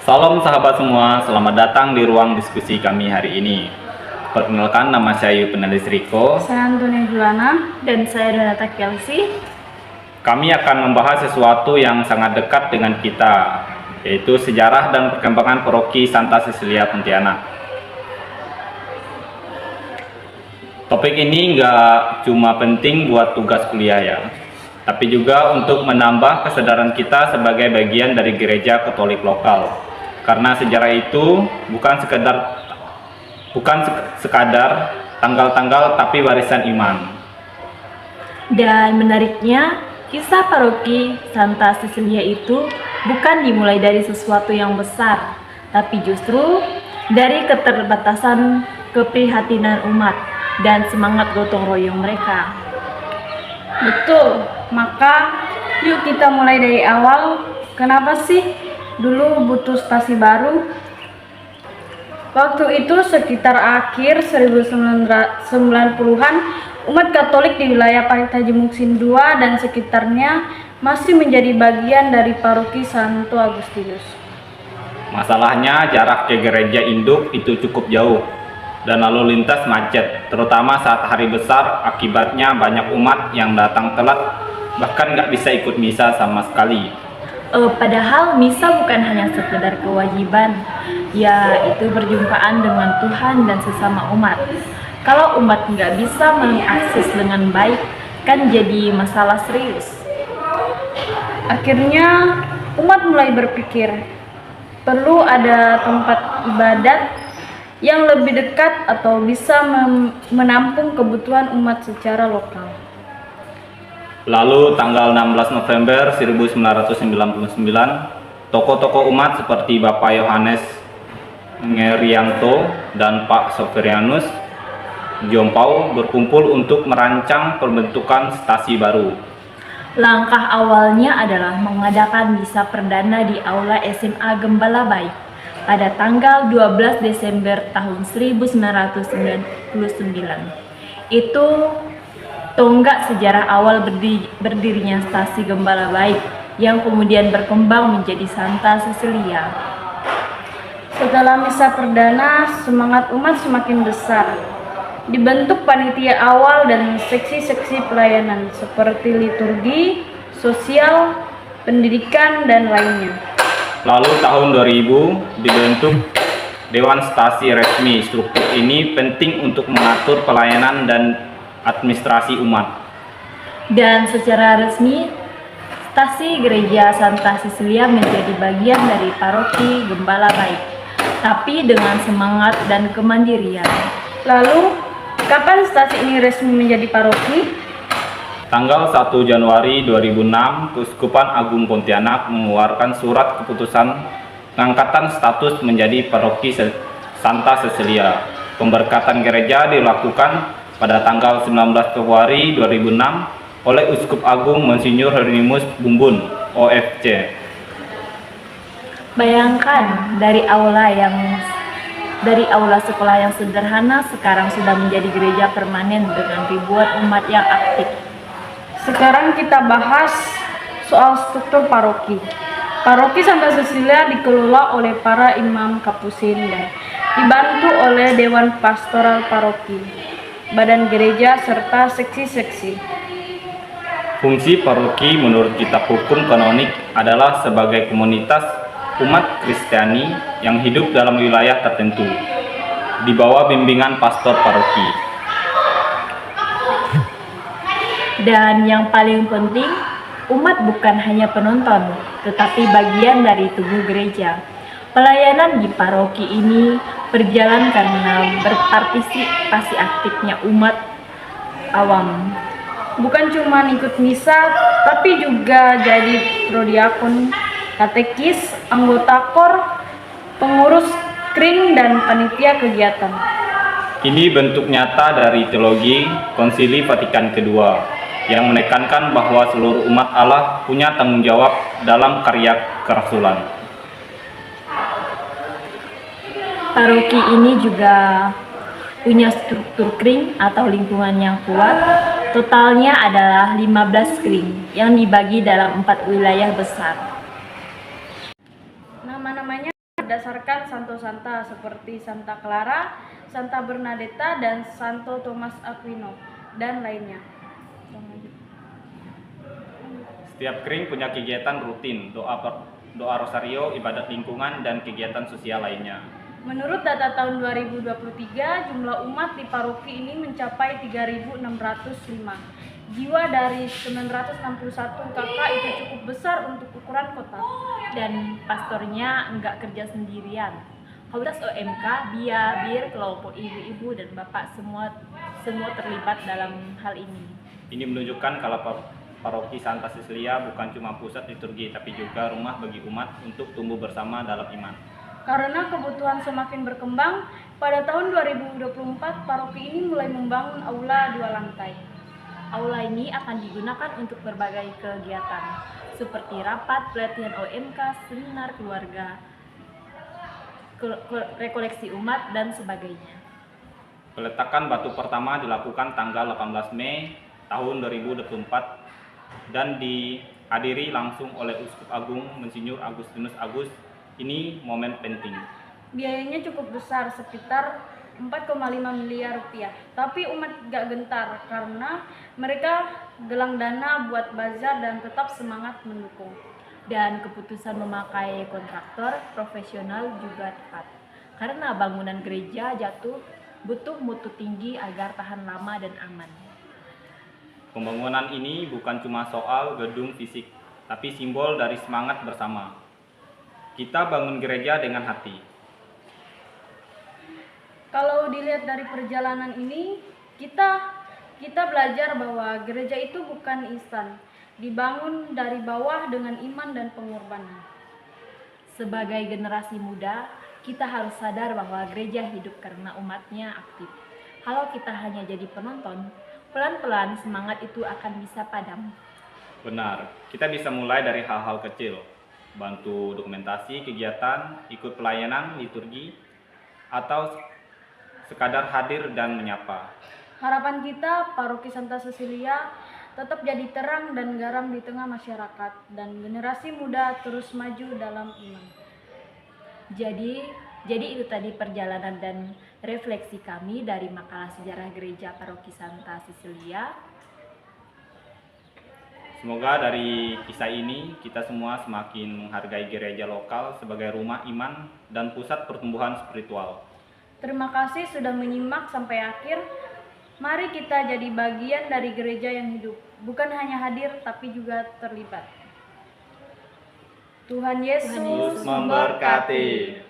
Salam sahabat semua, selamat datang di ruang diskusi kami hari ini. Perkenalkan, nama saya Yupenalis Riko. Saya Antonia Julana dan saya Donata Kelsey. Kami akan membahas sesuatu yang sangat dekat dengan kita, yaitu sejarah dan perkembangan paroki Santa Cecilia Pontianak. Topik ini nggak cuma penting buat tugas kuliah ya, tapi juga untuk menambah kesadaran kita sebagai bagian dari gereja Katolik lokal. Karena sejarah itu bukan sekadar tanggal-tanggal, tapi warisan iman. Dan menariknya, kisah paroki Santa Cecilia itu bukan dimulai dari sesuatu yang besar, tapi justru dari keterbatasan keprihatinan umat dan semangat gotong royong mereka. Betul, maka yuk kita mulai dari awal. Kenapa sih dulu butuh stasi baru? Waktu itu sekitar akhir 1990-an, umat Katolik di wilayah Parita Jemuksin II dan sekitarnya masih menjadi bagian dari paroki Santo Agustinus. Masalahnya jarak ke gereja induk itu cukup jauh dan lalu lintas macet, terutama saat hari besar. Akibatnya banyak umat yang datang telat, bahkan nggak bisa ikut misa sama sekali. Padahal misa bukan hanya sekedar kewajiban, yaitu berjumpaan dengan Tuhan dan sesama umat. Kalau umat nggak bisa mengakses dengan baik, kan jadi masalah serius. Akhirnya umat mulai berpikir, perlu ada tempat ibadat yang lebih dekat atau bisa menampung kebutuhan umat secara lokal. Lalu tanggal 16 November 1999, tokoh-tokoh umat seperti Bapak Yohanes Ngerianto dan Pak Soferianus Jompau berkumpul untuk merancang pembentukan stasi baru. Langkah awalnya adalah mengadakan misa perdana di Aula SMA Gembala Baik pada tanggal 12 Desember tahun 1999. Itu tonggak sejarah awal berdirinya stasi Gembala Baik yang kemudian berkembang menjadi Santa Cecilia. Setelah misa perdana, semangat umat semakin besar. Dibentuk panitia awal dan seksi-seksi pelayanan seperti liturgi, sosial, pendidikan, dan lainnya. Lalu tahun 2000 dibentuk Dewan Stasi Resmi. Struktur ini penting untuk mengatur pelayanan dan administrasi umat. Dan secara resmi, stasi gereja Santa Cecilia menjadi bagian dari paroki Gembala Baik, tapi dengan semangat dan kemandirian. Lalu, kapan stasi ini resmi menjadi paroki? Tanggal 1 Januari 2006, Keuskupan Agung Pontianak mengeluarkan surat keputusan pengangkatan status menjadi paroki Santa Cecilia. Pemberkatan gereja dilakukan pada tanggal 19 Februari 2006 oleh Uskup Agung Monsinyur Hieronymus Bumbun, OFC. Bayangkan dari aula sekolah yang sederhana sekarang sudah menjadi gereja permanen dengan ribuan umat yang aktif. Sekarang kita bahas soal struktur paroki. Paroki Santa Cecilia dikelola oleh para imam kapusin dan dibantu oleh Dewan Pastoral Paroki, badan gereja, serta seksi-seksi. Fungsi paroki menurut kitab hukum kanonik adalah sebagai komunitas umat Kristiani yang hidup dalam wilayah tertentu, di bawah bimbingan pastor paroki. Dan yang paling penting, umat bukan hanya penonton, tetapi bagian dari tubuh gereja. Pelayanan di paroki ini berjalan karena berpartisipasi aktifnya umat awam. Bukan cuma ikut misa, tapi juga jadi prodiakon, katekis, anggota kor, pengurus kring, dan panitia kegiatan. Ini bentuk nyata dari teologi Konsili Vatikan II yang menekankan bahwa seluruh umat Allah punya tanggung jawab dalam karya kerasulan. Paroki ini juga punya struktur kring atau lingkungan yang kuat. Totalnya adalah 15 kring yang dibagi dalam 4 wilayah besar. Nama-namanya berdasarkan Santo Santa seperti Santa Clara, Santa Bernadetta, dan Santo Thomas Aquino, dan lainnya. Setiap kering punya kegiatan rutin, doa rosario, ibadat lingkungan, dan kegiatan sosial lainnya. Menurut data tahun 2023, jumlah umat di paroki ini mencapai 3.605. Jiwa dari 961 kakak itu cukup besar untuk ukuran kota. Dan pastornya enggak kerja sendirian. Komunitas OMK, BIA, BIR, kelompok ibu-ibu dan bapak semua terlibat dalam hal ini. Ini menunjukkan kalau paroki Santa Cecilia bukan cuma pusat liturgi, tapi juga rumah bagi umat untuk tumbuh bersama dalam iman. Karena kebutuhan semakin berkembang, pada tahun 2024 paroki ini mulai membangun aula 2 lantai. Aula ini akan digunakan untuk berbagai kegiatan, seperti rapat, pelatihan OMK, seminar keluarga, rekoleksi umat, dan sebagainya. Peletakan batu pertama dilakukan tanggal 18 Mei tahun 2024 dan dihadiri langsung oleh Uskup Agung Monsinyur Agustinus Agus. Ini momen penting. Biayanya cukup besar, sekitar 4,5 miliar rupiah. Tapi umat gak gentar karena mereka gelang dana buat bazar dan tetap semangat mendukung. Dan keputusan memakai kontraktor profesional juga tepat. Karena bangunan gereja jatuh butuh mutu tinggi agar tahan lama dan aman. Pembangunan ini bukan cuma soal gedung fisik, tapi simbol dari semangat bersama. Kita bangun gereja dengan hati. Kalau dilihat dari perjalanan ini, kita belajar bahwa gereja itu bukan instan, dibangun dari bawah dengan iman dan pengorbanan. Sebagai generasi muda, kita harus sadar bahwa gereja hidup karena umatnya aktif. Kalau kita hanya jadi penonton, pelan-pelan semangat itu akan bisa padam. Benar, kita bisa mulai dari hal-hal kecil. Bantu dokumentasi kegiatan, ikut pelayanan liturgi, atau sekadar hadir dan menyapa. Harapan kita, Paroki Santa Cecilia tetap jadi terang dan garam di tengah masyarakat, dan generasi muda terus maju dalam iman. Jadi itu tadi perjalanan dan refleksi kami dari makalah sejarah gereja Paroki Santa Cecilia. Semoga dari kisah ini kita semua semakin menghargai gereja lokal sebagai rumah iman dan pusat pertumbuhan spiritual. Terima kasih sudah menyimak sampai akhir. Mari kita jadi bagian dari gereja yang hidup, bukan hanya hadir tapi juga terlibat. Tuhan Yesus Yesus memberkati.